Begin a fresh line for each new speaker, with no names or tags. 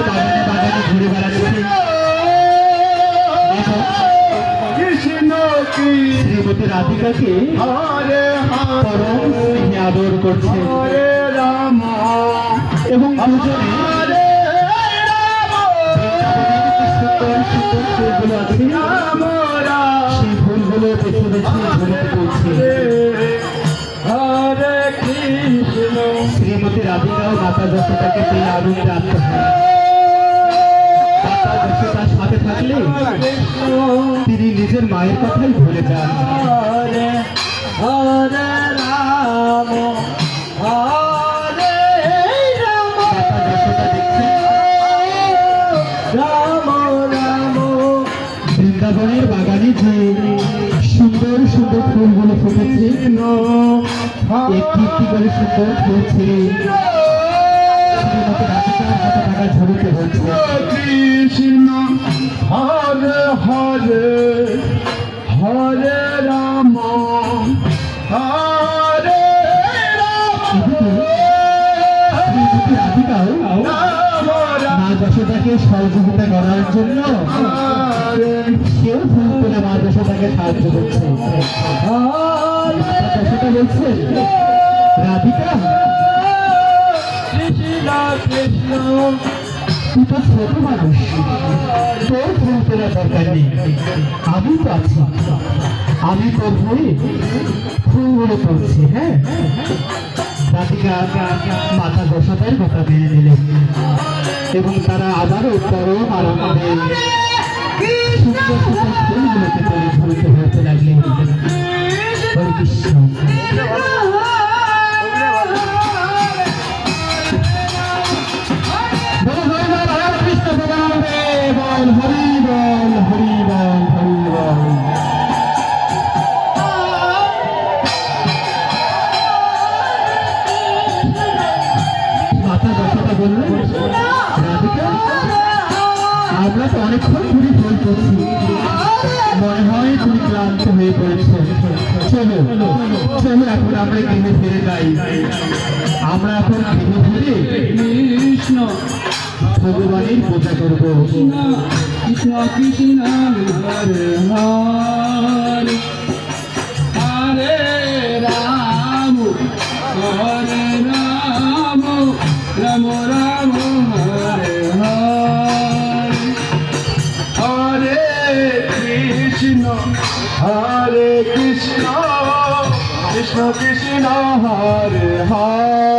বাগানে বাগানে ঘুরে বেড়াচ্ছে। শ্রীমতী রাধিকাকে পরম স্নেহে আদর করছে এবং দুজনে ফুলগুলো আছে সেই ফুলগুলো বেছে বেছে ঝুলিতে পড়ছে। শ্রীমতী রাধিকাও মাতা যশোদাকে পেয়ে আনন্দে আত্মহারা। মাতা যশোদার সাথে থাকলে তিনি নিজের মায়ের কথাই ভুলে যান। মাতা যশোদা দেখছেন বৃন্দাবনের বাগানে যে সুন্দর সুন্দর ফুলগুলো ফুটেছে, একটি একটি করে সুন্দর ফুল ছেড়ে শ্রীমতী রাধিকার হাতে থাকা ঝুড়িতে বলছে,
কৃষ্ণ হরে হরে হরে রাম হরে
শ্রীমতী রাধিকাও মা যশোদাকে সহযোগিতা করার জন্য কেউ ফুল তুলে মা যশোদাকে সাহায্য করছে। যশোদা বলছে, রাধিকা
কৃষ্ণ
তুই তো ছোট মানুষ, তোর ফুল তোলার দরকার নেই, আমি তো আছি, আমি তোর হয়ে ফুলগুলো তুলছি। হ্যাঁ, রাধিকা মাতা যশোদার কথা মেনে নিলেন এবং তারা আবারও পরম আনন্দে সুন্দর সুন্দর ফুলগুলোকে তুলে ঝুলতে হতে লাগলেন। হরে কৃষ্ণ। হরি বল হরি বল হরি বল। মাতা যশোদা বললেন, রাধিকা আমরা তো অনেকক্ষণ ঘুরে ফল করছি, মনে হয় তুমি ক্লান্ত হয়ে পড়েছ, চলো চলো এখন আমরা গৃহে ফিরে যাই। আমরা এখন গৃহে ফিরে
কৃষ্ণ
ভগবানের পূজা করবো।
কৃষ্ণ কৃষ্ণ হরে হরে হরে রাম হরে রাম রাম রাম হরে হরে হরে কৃষ্ণ কৃষ্ণ কৃষ্ণ হরে হরে